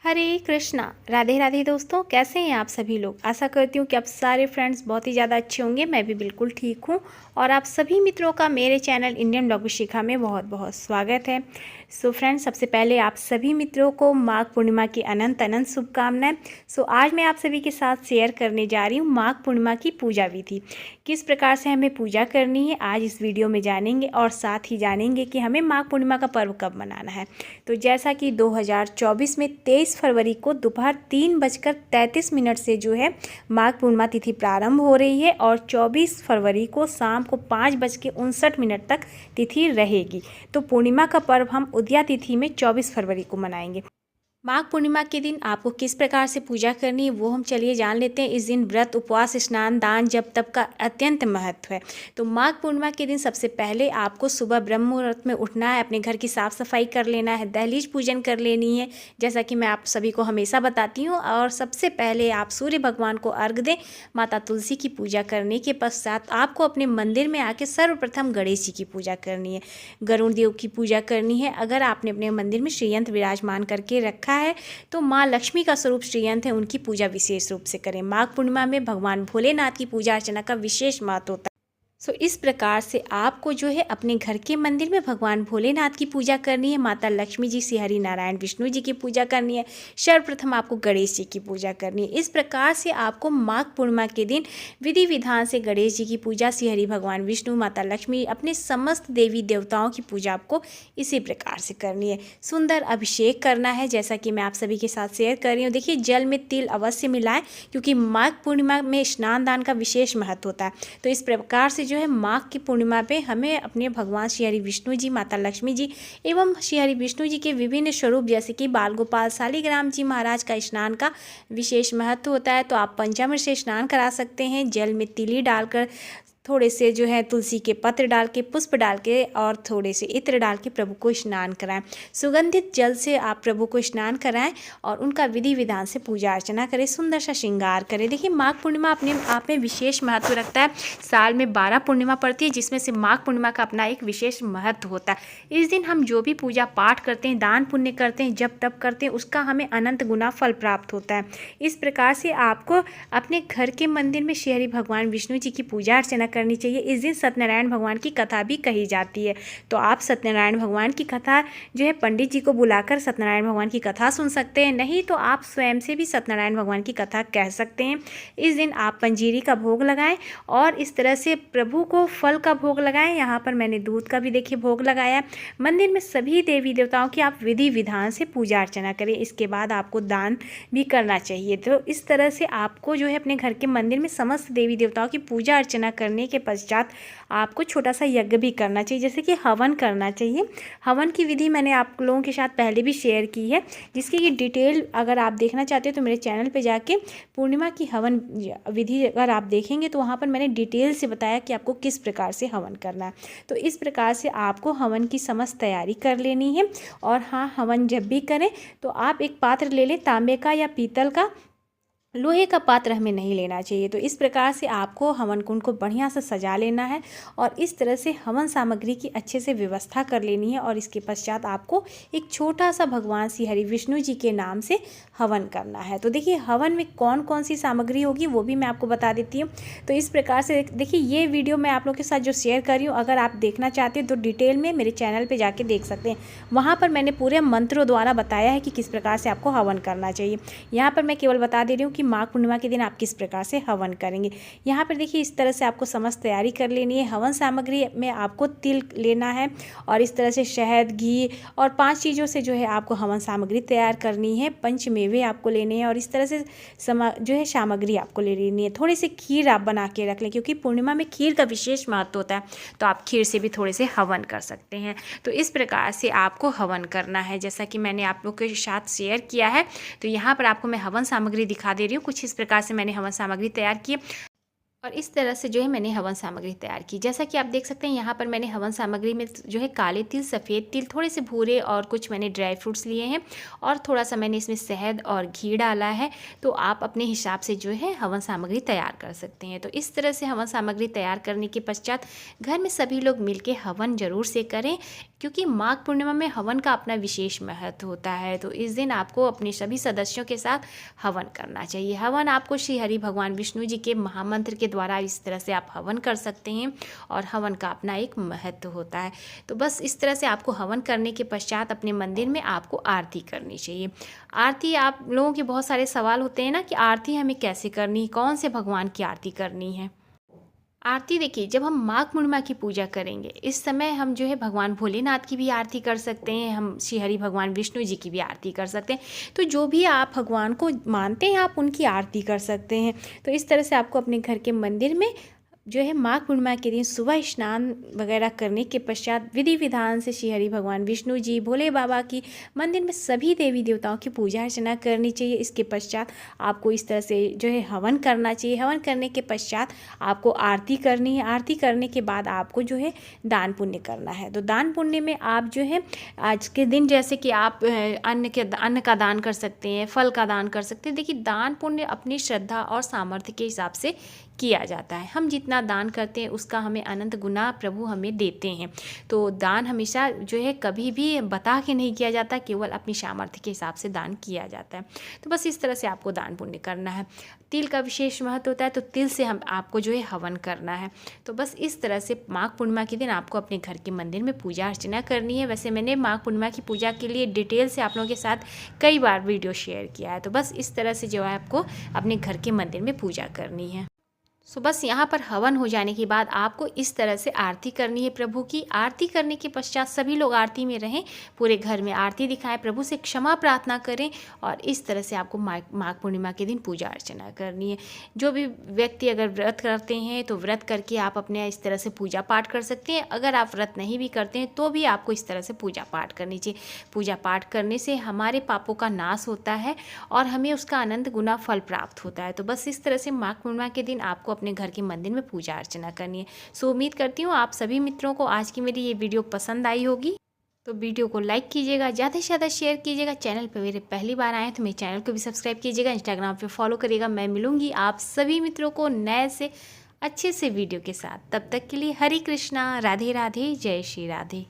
हरे कृष्णा। राधे राधे दोस्तों, कैसे हैं आप सभी लोग। आशा करती हूँ कि आप सारे फ्रेंड्स बहुत ही ज़्यादा अच्छे होंगे। मैं भी बिल्कुल ठीक हूँ और आप सभी मित्रों का मेरे चैनल इंडियन ब्लॉग शिखा में बहुत बहुत स्वागत है। सो फ्रेंड्स, सबसे पहले आप सभी मित्रों को माघ पूर्णिमा की अनंत अनंत शुभकामनाएं। आज मैं आप सभी के साथ शेयर करने जा रही हूँ माघ पूर्णिमा की पूजा विधि। किस प्रकार से हमें पूजा करनी है आज इस वीडियो में जानेंगे और साथ ही जानेंगे कि हमें माघ पूर्णिमा का पर्व कब मनाना है। तो जैसा कि 2024 में 23 फरवरी को दोपहर 3:33 से जो है माघ पूर्णिमा तिथि प्रारंभ हो रही है और 24 फरवरी को शाम को 5:59 तक तिथि रहेगी। तो पूर्णिमा का पर्व हम उदया तिथि में 24 फरवरी को मनाएंगे। माघ पूर्णिमा के दिन आपको किस प्रकार से पूजा करनी है वो हम चलिए जान लेते हैं। इस दिन व्रत, उपवास, स्नान, दान, जप तप का अत्यंत महत्व है। तो माघ पूर्णिमा के दिन सबसे पहले आपको सुबह ब्रह्म मुहूर्त में उठना है, अपने घर की साफ सफाई कर लेना है, दहलीज पूजन कर लेनी है, जैसा कि मैं आप सभी को हमेशा बताती हूँ। और सबसे पहले आप सूर्य भगवान को अर्घ दें। माता तुलसी की पूजा करने के पश्चात आपको अपने मंदिर में आके सर्वप्रथम गणेश जी की पूजा करनी है, गरुड़ देव की पूजा करनी है। अगर आपने अपने मंदिर में श्रीयंत्र विराजमान करके रखा है तो माँ लक्ष्मी का स्वरूप श्रीयंत्र है, उनकी पूजा विशेष रूप से करें। माघ पूर्णिमा में भगवान भोलेनाथ की पूजा अर्चना का विशेष महत्व होता है। इस प्रकार से आपको जो है अपने घर के मंदिर में भगवान भोलेनाथ की पूजा करनी है, माता लक्ष्मी जी, श्री हरि नारायण विष्णु जी की पूजा करनी है, सर्वप्रथम आपको गणेश जी की पूजा करनी है। इस प्रकार से आपको माघ पूर्णिमा के दिन विधि विधान से गणेश जी की पूजा, श्री हरि भगवान विष्णु, माता लक्ष्मी, अपने समस्त देवी देवताओं की पूजा आपको इसी प्रकार से करनी है। सुंदर अभिषेक करना है, जैसा कि मैं आप सभी के साथ शेयर कर रही हूँ। देखिए, जल में तिल अवश्य मिलाएं क्योंकि माघ पूर्णिमा में स्नान दान का विशेष महत्व होता है। तो इस प्रकार से जो है माघ की पूर्णिमा पे हमें अपने भगवान श्री हरि विष्णु जी, माता लक्ष्मी जी एवं श्री हरि विष्णु जी के विभिन्न स्वरूप जैसे कि बाल गोपाल, शालिग्राम जी महाराज का स्नान का विशेष महत्व होता है। तो आप पंचामृत से स्नान करा सकते हैं। जल में तिली डालकर, थोड़े से जो है तुलसी के पत्र डाल के, पुष्प डाल के और थोड़े से इत्र डाल के प्रभु को स्नान कराएं। सुगंधित जल से आप प्रभु को स्नान कराएं और उनका विधि विधान से पूजा अर्चना करें, सुंदर सा श्रृंगार करें। देखिए, माघ पूर्णिमा अपने आप में विशेष महत्व रखता है। साल में 12 पूर्णिमा पड़ती है, जिसमें से माघ पूर्णिमा का अपना एक विशेष महत्व होता है। इस दिन हम जो भी पूजा पाठ करते हैं, दान पुण्य करते हैं, जप तप करते हैं, उसका हमें अनंत गुना फल प्राप्त होता है। इस प्रकार से आपको अपने घर के मंदिर में श्री हरि भगवान विष्णु जी की पूजा अर्चना करनी चाहिए। इस दिन सत्यनारायण भगवान की कथा भी कही जाती है। तो आप सत्यनारायण भगवान की कथा जो है पंडित जी को बुलाकर सत्यनारायण भगवान की कथा सुन सकते हैं, नहीं तो आप स्वयं से भी सत्यनारायण भगवान की कथा कह सकते हैं। इस दिन आप पंजीरी का भोग लगाएं और इस तरह से प्रभु को फल का भोग लगाएं। यहाँ पर मैंने दूध का भी देखिए भोग लगाया। मंदिर में सभी देवी देवताओं की आप विधि विधान से पूजा अर्चना करें। इसके बाद आपको दान भी करना चाहिए। तो इस तरह से आपको जो है अपने घर के मंदिर में समस्त देवी देवताओं की पूजा अर्चना करने के पश्चात आपको छोटा सा यज्ञ भी करना चाहिए, जैसे कि हवन करना चाहिए। हवन की विधि मैंने आप लोगों के साथ पहले भी शेयर की है, जिसकी ये डिटेल अगर आप देखना चाहते हो तो मेरे चैनल पे जाके पूर्णिमा की हवन विधि अगर आप देखेंगे तो वहाँ पर मैंने डिटेल से बताया कि आपको किस प्रकार से हवन करना है। तो इस प्रकार से आपको हवन की समस्त तैयारी कर लेनी है। और हाँ, हवन जब भी करें तो आप एक पात्र ले लें, तांबे का या पीतल का, लोहे का पात्र हमें नहीं लेना चाहिए। तो इस प्रकार से आपको हवन कुंड को बढ़िया से सजा लेना है और इस तरह से हवन सामग्री की अच्छे से व्यवस्था कर लेनी है। और इसके पश्चात आपको एक छोटा सा भगवान श्री हरि विष्णु जी के नाम से हवन करना है। तो देखिए, हवन में कौन कौन सी सामग्री होगी वो भी मैं आपको बता देती हूँ। तो इस प्रकार से देखिए, ये वीडियो मैं आप लोगों के साथ जो शेयर कर रही हूँ, अगर आप देखना चाहते हैं तो डिटेल में मेरे चैनल पर जाके देख सकते हैं। वहाँ पर मैंने पूरे मंत्रों द्वारा बताया है कि किस प्रकार से आपको हवन करना चाहिए। यहाँ पर मैं केवल बता दे रही हूँ कि माघ पूर्णिमा के दिन आप किस प्रकार से हवन करेंगे। यहाँ पर देखिए, इस तरह से आपको समस्त तैयारी कर लेनी है। हवन सामग्री में आपको तिल लेना है और इस तरह से शहद, घी और 5 चीज़ों से जो है आपको हवन सामग्री तैयार करनी है। पंचमेवे आपको लेने हैं और इस तरह से जो है सामग्री आपको ले लेनी है। थोड़ी सी खीर आप बना के रख लें क्योंकि पूर्णिमा में खीर का विशेष महत्व होता है, तो आप खीर से भी थोड़े से हवन कर सकते हैं। तो इस प्रकार से आपको हवन करना है, जैसा कि मैंने आप लोग के साथ शेयर किया है। तो यहाँ पर आपको मैं हवन सामग्री दिखा दे रही हूँ। कुछ इस प्रकार से मैंने हवन सामग्री तैयार की और इस तरह से जो है मैंने हवन सामग्री तैयार की। जैसा कि आप देख सकते हैं, यहाँ पर मैंने हवन सामग्री में जो है काले तिल, सफ़ेद तिल, थोड़े से भूरे और कुछ मैंने ड्राई फ्रूट्स लिए हैं और थोड़ा सा मैंने इसमें शहद और घी डाला है। तो आप अपने हिसाब से जो है हवन सामग्री तैयार कर सकते हैं। तो इस तरह से हवन सामग्री तैयार करने के पश्चात घर में सभी लोग मिल के हवन जरूर से करें। क्योंकि माघ पूर्णिमा में हवन का अपना विशेष महत्व होता है। तो इस दिन आपको अपने सभी सदस्यों के साथ हवन करना चाहिए। हवन आपको श्री हरि भगवान विष्णु जी के महामंत्र के द्वारा इस तरह से आप हवन कर सकते हैं और हवन का अपना एक महत्व होता है। तो बस इस तरह से आपको हवन करने के पश्चात अपने मंदिर में आपको आरती करनी चाहिए। आरती, आप लोगों के बहुत सारे सवाल होते हैं ना कि आरती हमें कैसे करनी, कौन से भगवान की आरती करनी है। आरती देखिए, जब हम माघ पूर्णिमा की पूजा करेंगे इस समय हम जो है भगवान भोलेनाथ की भी आरती कर सकते हैं, हम श्री हरि भगवान विष्णु जी की भी आरती कर सकते हैं। तो जो भी आप भगवान को मानते हैं आप उनकी आरती कर सकते हैं। तो इस तरह से आपको अपने घर के मंदिर में जो है माघ पूर्णिमा के दिन सुबह स्नान वगैरह करने के पश्चात विधि विधान से श्री हरि भगवान विष्णु जी, भोले बाबा की, मंदिर में सभी देवी देवताओं की पूजा अर्चना करनी चाहिए। इसके पश्चात आपको इस तरह से जो है हवन करना चाहिए। हवन करने के पश्चात आपको आरती करनी है। आरती करने के बाद आपको जो है दान पुण्य करना है। तो दान पुण्य में आप जो है आज के दिन जैसे कि आप अन्न का दान कर सकते हैं, फल का दान कर सकते हैं। देखिए, दान पुण्य अपनी श्रद्धा और सामर्थ्य के हिसाब से किया जाता है। हम जितना दान करते हैं उसका हमें अनंत गुना प्रभु हमें देते हैं। तो दान हमेशा जो है कभी भी बता के नहीं किया जाता, केवल अपनी सामर्थ्य के हिसाब से दान किया जाता है। तो बस इस तरह से आपको दान पुण्य करना है। तिल का विशेष महत्व होता है, तो तिल से हम आपको जो है हवन करना है। तो बस इस तरह से माघ पूर्णिमा के दिन आपको अपने घर के मंदिर में पूजा अर्चना करनी है। वैसे मैंने माघ पूर्णिमा की पूजा के लिए डिटेल से आप लोगों के साथ कई बार वीडियो शेयर किया है। तो बस इस तरह से जो है आपको अपने घर के मंदिर में पूजा करनी है। सो बस यहाँ पर हवन हो जाने के बाद आपको इस तरह से आरती करनी है प्रभु की। आरती करने के पश्चात सभी लोग आरती में रहें, पूरे घर में आरती दिखाएं, प्रभु से क्षमा प्रार्थना करें और इस तरह से आपको माघ पूर्णिमा के दिन पूजा अर्चना करनी है। जो भी व्यक्ति अगर व्रत करते हैं तो व्रत करके आप अपने इस तरह से पूजा पाठ कर सकते हैं। अगर आप व्रत नहीं भी करते हैं तो भी आपको इस तरह से पूजा पाठ करनी चाहिए। पूजा पाठ करने से हमारे पापों का नाश होता है और हमें उसका अनंत गुना फल प्राप्त होता है। तो बस इस तरह से माघ पूर्णिमा के दिन आपको अपने घर के मंदिर में पूजा अर्चना करनी है। सो उम्मीद करती हूँ आप सभी मित्रों को आज की मेरी ये वीडियो पसंद आई होगी। तो वीडियो को लाइक कीजिएगा, ज़्यादा से ज़्यादा शेयर कीजिएगा। चैनल पर मेरे पहली बार आए हैं तो मेरे चैनल को भी सब्सक्राइब कीजिएगा, इंस्टाग्राम पे फॉलो करिएगा। मैं मिलूंगी आप सभी मित्रों को नए से अच्छे से वीडियो के साथ। तब तक के लिए हरे कृष्णा, राधे राधे, जय श्री राधे।